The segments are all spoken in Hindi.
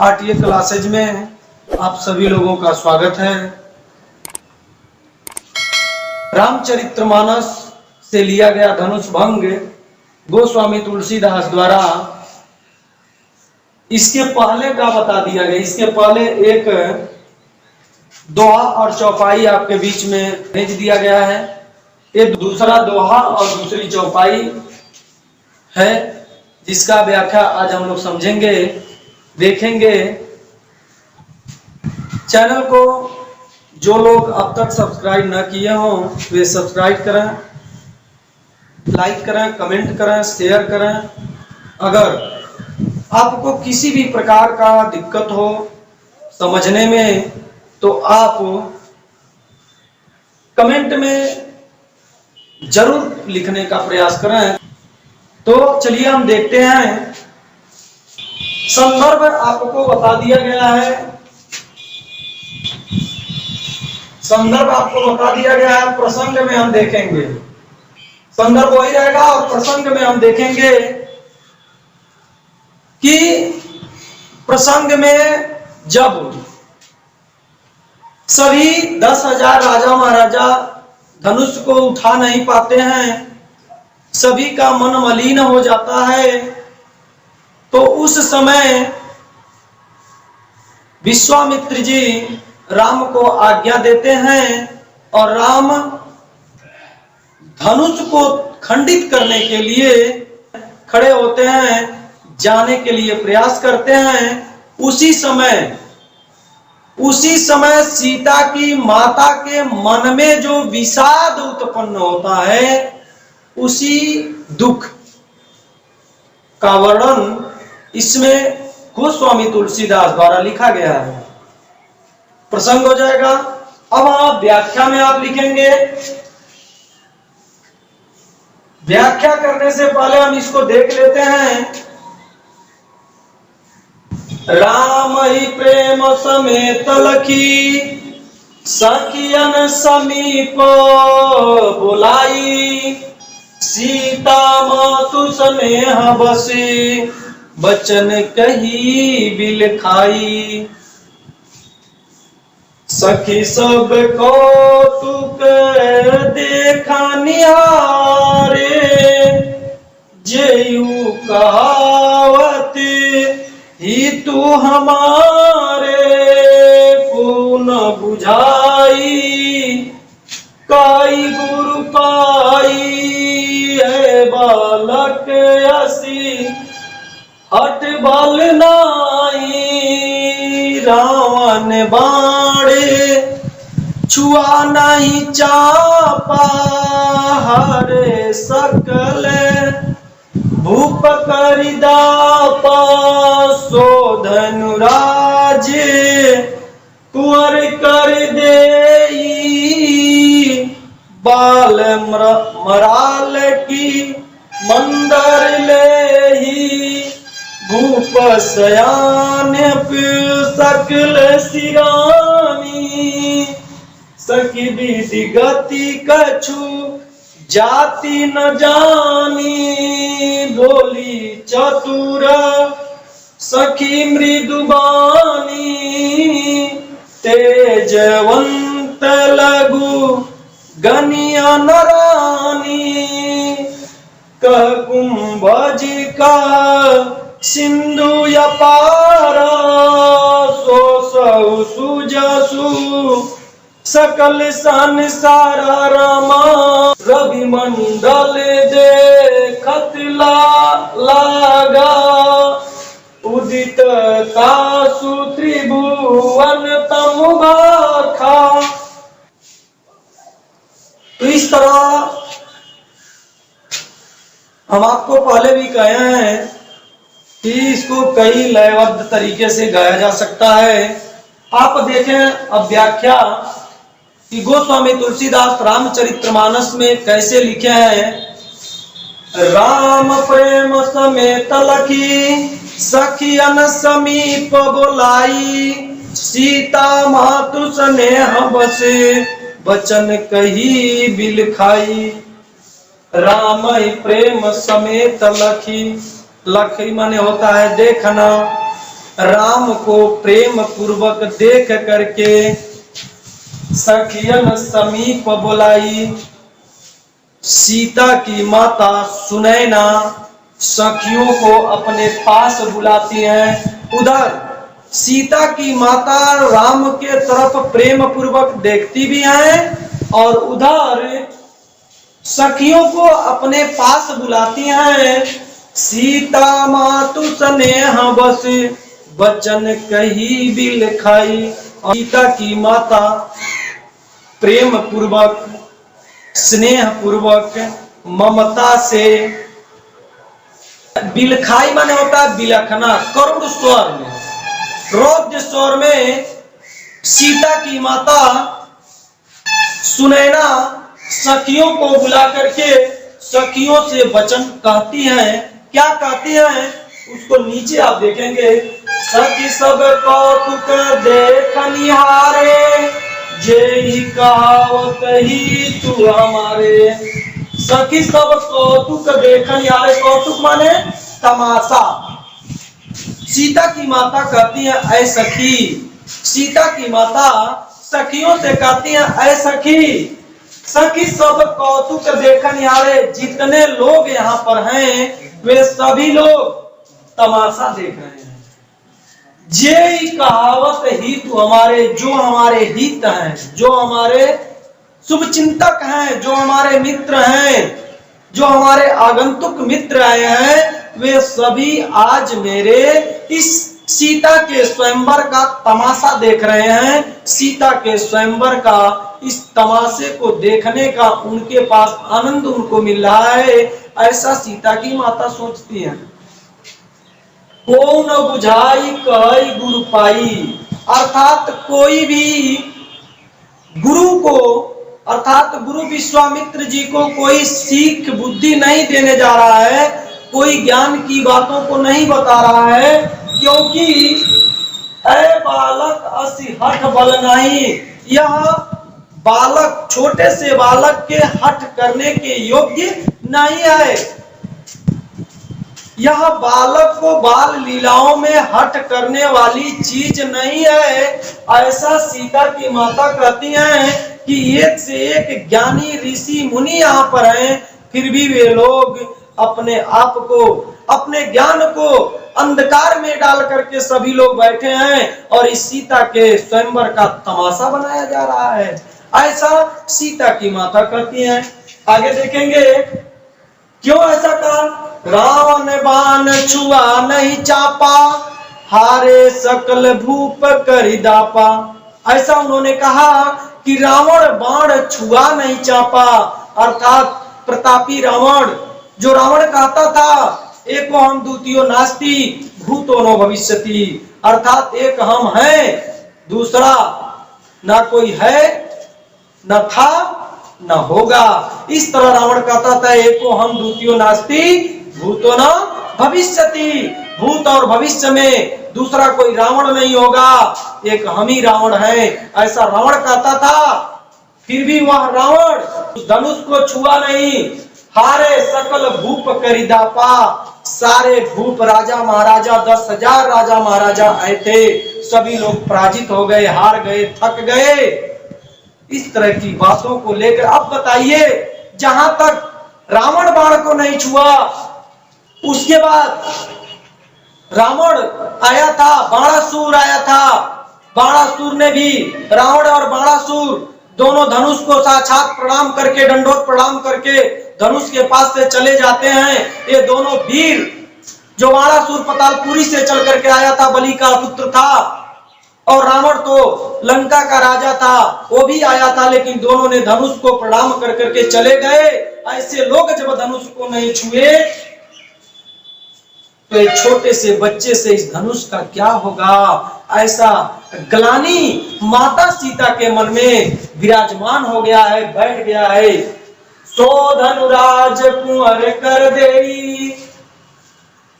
आरटीए क्लासेज में आप सभी लोगों का स्वागत है। रामचरितमानस से लिया गया धनुष भंग गोस्वामी तुलसीदास द्वारा इसके पहले का बता दिया गया। इसके पहले एक दोहा और चौपाई आपके बीच में भेज दिया गया है। ये दूसरा दोहा और दूसरी चौपाई है, जिसका व्याख्या आज हम लोग समझेंगे, देखेंगे। चैनल को जो लोग अब तक सब्सक्राइब न किए हों वे सब्सक्राइब करें, लाइक करें, कमेंट करें, शेयर करें। अगर आपको किसी भी प्रकार का दिक्कत हो समझने में तो आप कमेंट में जरूर लिखने का प्रयास करें। तो चलिए हम देखते हैं। संदर्भ आपको बता दिया गया है, संदर्भ आपको बता दिया गया है। प्रसंग में हम देखेंगे, संदर्भ वही रहेगा और प्रसंग में हम देखेंगे कि प्रसंग में जब सभी 10,000 राजा महाराजा धनुष को उठा नहीं पाते हैं, सभी का मन मलिन हो जाता है, तो उस समय विश्वामित्र जी राम को आज्ञा देते हैं और राम धनुष को खंडित करने के लिए खड़े होते हैं, जाने के लिए प्रयास करते हैं। उसी समय सीता की माता के मन में जो विषाद उत्पन्न होता है, उसी दुख का वर्णन इसमें गोस्वामी तुलसीदास द्वारा लिखा गया है। प्रसंग हो जाएगा। अब आप व्याख्या में आप लिखेंगे। व्याख्या करने से पहले हम इसको देख लेते हैं। राम ही प्रेम समेत लखी, सखियन समीप बुलाई, सीता मातु स्नेह बसी, बचन कही बिल खाई। सखी सब कौतुक देखा निहारे, जेयू कहावत ही तू हमारे, पून बुझाई काई गुरु पाई, है बालक असी हट बल नाई। रावण बाणे छुआ नहीं चापा, हरे सकल भूप करिदापा, सो धनुराज कुंवर कर देई, बाल मराल की मंदर लेही, भूप सयान सकल सिरानी, सखी विधि गति कछु जाति न जानी, बोली चतुर सखी मृदुबानी, तेजवंत लघु गनिया नरानी, कह कुंभज का सिंधु अपारा, सो सौ सुजसु सकल संसारा, रामा रवि मंडल देखत लागा, उदित तासु त्रिभुवन तमु भाखा। तो इस तरह हम आपको पहले भी कहे हैं कि इसको कई लयबद्ध तरीके से गाया जा सकता है। आप देखें अब व्याख्या कि गोस्वामी तुलसीदास रामचरितमानस में कैसे लिखे हैं। राम प्रेम समेत लखी, सखियन समीप बोलाई, सीता मातु स्नेह बसे, बचन कही बिल खाई। राम ही प्रेम समेत लखी, लखी माने होता है देखना, राम को प्रेम पूर्वक देख करके सखियन समीप बुलाई। सीता की माता सुनैना सखियों को अपने पास बुलाती हैं। उधर सीता की माता राम के तरफ प्रेम पूर्वक देखती भी हैं और उधर सखियों को अपने पास बुलाती हैं। सीता मातु स्नेह बस वचन कही भी लिखाई। सीता की माता प्रेम पूर्वक स्नेह पूर्वक ममता से बिलखाई माने होता है बिलखना, करुण स्वर में, रौद्र स्वर में सीता की माता सुनैना सखियों को बुला करके सखियों से वचन कहती हैं। क्या कहती हैं उसको नीचे आप देखेंगे। सखी सब कौतुक देख निहारे, जेहि कहावत ही तू हमारे। सखी सब कौतुक देख निहारे, कौतुक माने तमाशा। सीता की माता कहती है ऐ सखी, सीता की माता सखियों से कहती है ऐ सखी। सखी सब कौतुक देख निहारे, जितने लोग यहाँ पर हैं वे सभी लोग तमाशा देख रहे हैं। जे कहावत हित हमारे, जो हमारे हित हैं, जो हमारे शुभचिंतक हैं, जो हमारे मित्र हैं, जो हमारे आगंतुक मित्र आए हैं, वे सभी आज मेरे इस सीता के स्वयंवर का तमाशा देख रहे हैं। सीता के स्वयंवर का इस तमाशे को देखने का उनके पास आनंद उनको मिल रहा है, ऐसा सीता की माता सोचती है। को न बुझाई कही गुरु पाई, अर्थात कोई भी गुरु को, अर्थात गुरु विश्वामित्र जी को कोई सीख बुद्धि नहीं देने जा रहा है, कोई ज्ञान की बातों को नहीं बता रहा है, क्योंकि ऐ बालक असि हठ बल नहीं। यह बालक, छोटे से बालक के हठ करने के योग्य नहीं है। यह बालक को बाल लीलाओं में हट करने वाली चीज नहीं है, ऐसा सीता की माता कहती हैं कि एक से एक ज्ञानी ऋषि मुनि यहाँ पर हैं, फिर भी वे लोग अपने आप को, अपने ज्ञान को अंधकार में डाल करके सभी लोग बैठे हैं और इस सीता के स्वयंवर का तमाशा बनाया जा रहा है, ऐसा सीता की माता कहती हैं। आगे देखेंगे क्यों ऐसा कहा। रावण बाण छुआ नहीं चापा, हारे सकल भूप करि दापा। ऐसा उन्होंने कहा कि रावण बाण छुआ नहीं चापा, अर्थात प्रतापी रावण, जो रावण कहता था एको हम द्वितीयो नास्ति भूतो नो भविष्यति, अर्थात एक हम हैं, दूसरा ना कोई है, न था न होगा। इस तरह रावण कहता था एको हम द्वितीयो नास्ति भूतो न भविष्यति, भूत और भविष्य में दूसरा कोई रावण नहीं होगा, एक हम ही रावण है, ऐसा रावण कहता था। फिर भी वह रावण धनुष को छुआ नहीं। हारे सकल भूप करि दापा, सारे भूप राजा महाराजा 10,000 राजा महाराजा आए थे, सभी लोग पराजित हो गए, हार गए, थक गए। इस तरह की बातों को लेकर अब बताइए, जहां तक रावण बाण को नहीं छुआ, उसके बाद रावण आया था, बाणासुर आया था, बाणासुर ने भी, रावण और बाणासुर दोनों धनुष को साक्षात प्रणाम करके, दंडोत प्रणाम करके धनुष के पास से चले जाते हैं। ये दोनों वीर, जो बाणासुर पतालपुरी से चल करके आया था, बलि का पुत्र था, और रावण तो लंका का राजा था, वो भी आया था, लेकिन दोनों ने धनुष को प्रणाम कर करके चले गए। ऐसे लोग जब धनुष को नहीं छुए तो एक छोटे से बच्चे से इस धनुष का क्या होगा, ऐसा ग्लानि माता सीता के मन में विराजमान हो गया है, बैठ गया है। सो धनुराज कुंवर कर देई,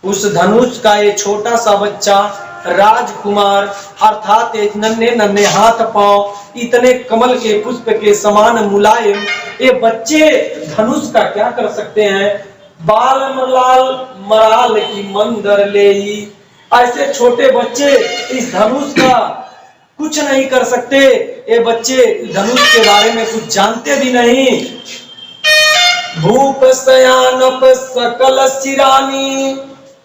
उस धनुष का ये छोटा सा बच्चा राजकुमार, अर्थात एक नन्हे नन्हे हाथ पांव, इतने कमल के पुष्प के समान मुलायम ये बच्चे धनुष का क्या कर सकते हैं। बाल मलाल मराल की मंदर लेई, ऐसे छोटे बच्चे इस धनुष का कुछ नहीं कर सकते। ये बच्चे धनुष के बारे में कुछ जानते भी नहीं। भूप सयानप सकल सिरानी,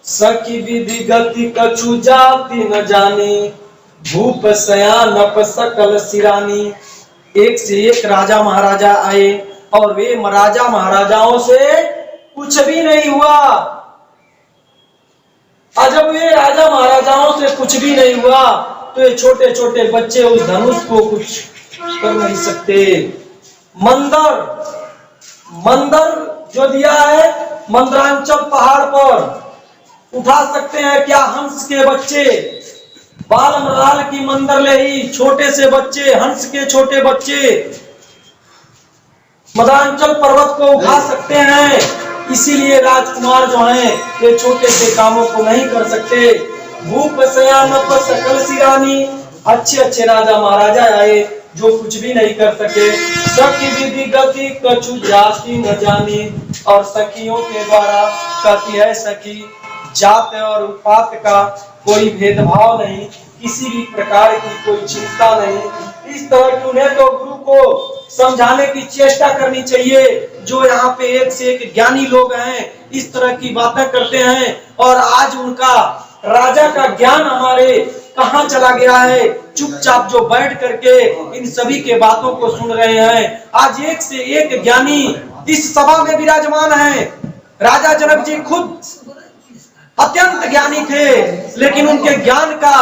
सखी विधि गति कछु जाति न जानी। भूप सयानप सकल सिरानी, एक से एक राजा महाराजा आए और वे राजा महाराजाओं से कुछ भी नहीं हुआ। और जब वे राजा महाराजाओं से कुछ भी नहीं हुआ तो ये छोटे छोटे बच्चे उस धनुष को कुछ कर नहीं सकते। मंदर जो दिया है मंदरांचल पहाड़ पर उठा सकते हैं क्या हंस के बच्चे? बाल मृणाल की मंदर ले ही छोटे से बच्चे, हंस के छोटे बच्चे मंदरांचल पर्वत को उठा सकते हैं। इसीलिए राजकुमार जो हैं ये छोटे से कामों को नहीं कर सकते। भूप सयानप सकल सिरानी, अच्छे अच्छे राजा महाराजा आए जो कुछ भी नहीं कर सके। सखी विधि गति कछु जाति न जानी, और सखियों के द्वारा कहती है सखी जात और उपात का कोई भेदभाव नहीं, किसी भी प्रकार की कोई चिंता नहीं। इस तरह की उन्हें तो गुरु को समझाने की चेष्टा करनी चाहिए। जो यहाँ पे एक से एक ज्ञानी लोग हैं इस तरह की बातें करते हैं और आज उनका राजा का ज्ञान हमारे कहाँ चला गया है। चुपचाप जो बैठ करके इन सभी के बातों को सुन रहे हैं। आज एक से एक ज्ञानी इस सभा में विराजमान है। राजा जनक जी खुद अत्यंत ज्ञानी थे, लेकिन उनके ज्ञान का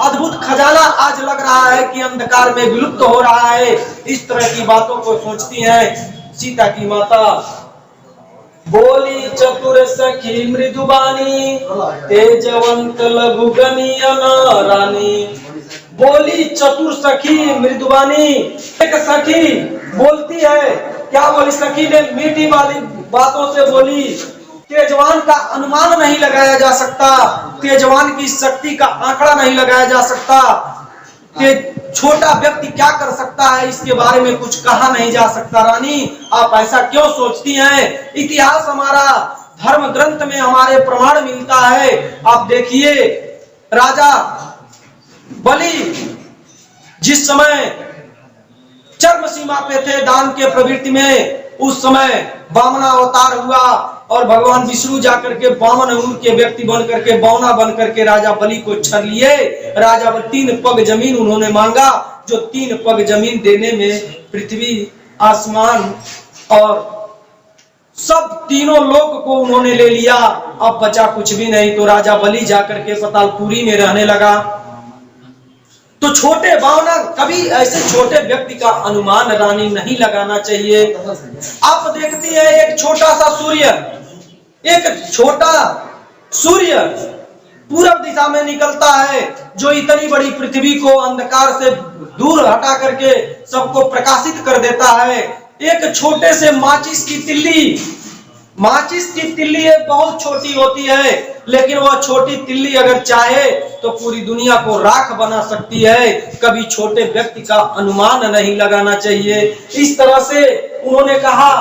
अद्भुत खजाना आज लग रहा है कि अंधकार में विलुप्त हो रहा है। इस तरह की बातों को सोचती हैं सीता की माता। बोली चतुर सखी मृदुबानी, तेजवंत लघु गनियन रानी। बोली चतुर सखी मृदुबानी, एक सखी बोलती है। क्या बोली? सखी ने मीठी वाली बातों से बोली। तेजवान का अनुमान नहीं लगाया जा सकता, तेजवान की शक्ति का आंकड़ा नहीं लगाया जा सकता। छोटा व्यक्ति क्या कर सकता है इसके बारे में कुछ कहा नहीं जा सकता। रानी आप ऐसा क्यों सोचती हैं? इतिहास हमारा धर्म ग्रंथ में हमारे प्रमाण मिलता है। आप देखिए राजा बलि जिस समय चरम सीमा पे थे दान के प्रवृत्ति में, उस समय वामना अवतार हुआ और भगवान विष्णु जाकर के वामन रूप के व्यक्ति बन करके बौना बन करके राजा बलि को छर लिए। राजा बलि 3 पग जमीन उन्होंने मांगा, जो 3 पग जमीन देने में पृथ्वी आसमान और सब तीनों लोक को उन्होंने ले लिया। अब बचा कुछ भी नहीं। तो राजा बलि जाकर के पतालपुरी में रहने लगा। तो छोटे भावना कभी ऐसे छोटे व्यक्ति का अनुमान रानी नहीं लगाना चाहिए। आप देखती हैं एक छोटा सा सूर्य, एक छोटा सूर्य पूरब दिशा में निकलता है जो इतनी बड़ी पृथ्वी को अंधकार से दूर हटा करके सबको प्रकाशित कर देता है। एक छोटे से माचिस की तिल्ली बहुत छोटी होती है, लेकिन वह छोटी तिल्ली अगर चाहे तो पूरी दुनिया को राख बना सकती है। कभी छोटे व्यक्ति का अनुमान नहीं लगाना चाहिए। इस तरह से उन्होंने कहा।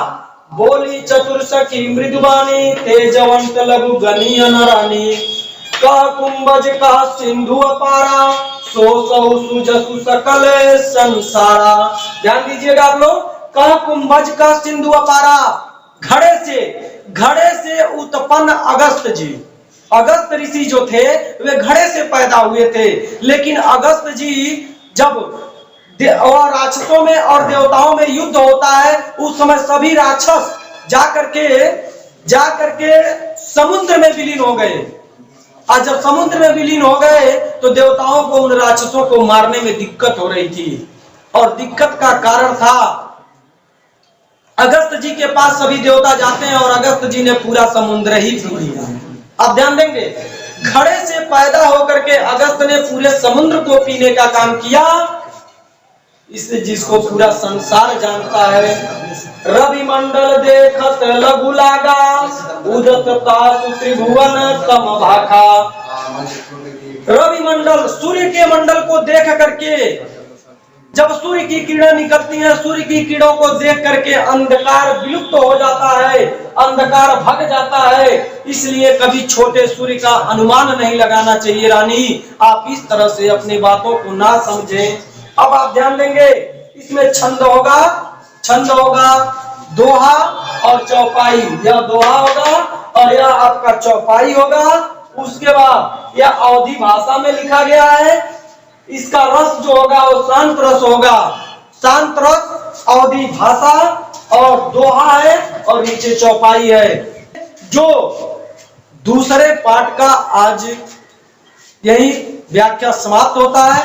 बोली चतुर सखी मृदुबानी, तेजवंत लघु गनियन रानी। कह कुंभज कह सिंधु अपारा, सो सौ सुजसु सकल संसारा। ध्यान दीजिएगा आप लोग। कह कुंभज कह सिंधु अपारा, घड़े से उत्पन्न अगस्त जी। अगस्त ऋषि जो थे वे घड़े से पैदा हुए थे, लेकिन अगस्त जी जब और राक्षसों में और देवताओं में युद्ध होता है उस समय सभी राक्षस जाकर के समुद्र में विलीन हो गए। और जब समुद्र में विलीन हो गए तो देवताओं को उन राक्षसों को मारने में दिक्कत हो रही थी, और दिक्कत का कारण था अगस्त जी के पास सभी देवता जाते हैं और अगस्त जी ने पूरा समुद्र ही पी लिया। आप ध्यान देंगे, घड़े से पैदा होकर के अगस्त ने पूरे समुद्र को पीने का काम किया। इसे जिसको पूरा संसार जानता है। रवि मंडल देखत लघु लागा, उदत तासु त्रिभुवन तम भाखा। रवि मंडल सूर्य के मंडल को देख करके जब सूर्य की किरणें निकलती हैं, सूर्य की किरणों को देख करके अंधकार विलुप्त हो जाता है। अंधकार भग जाता है। इसलिए कभी छोटे सूर्य का अनुमान नहीं लगाना चाहिए रानी, आप इस तरह से अपनी बातों को ना समझें। अब आप ध्यान देंगे, इसमें छंद होगा दोहा और चौपाई, यह दोहा होगा और यह आपका चौपाई होगा। उसके बाद यह अवधी भाषा में लिखा गया है, इसका रस जो होगा वो शांत रस होगा, शांत रस अवधी भाषा और दोहा है और नीचे चौपाई है। जो दूसरे पाठ का आज यही व्याख्या समाप्त होता है।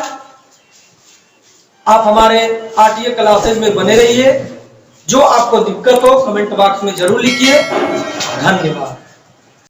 आप हमारे आरटीए क्लासेज में बने रहिए। जो आपको दिक्कत हो कमेंट बॉक्स में जरूर लिखिए। धन्यवाद।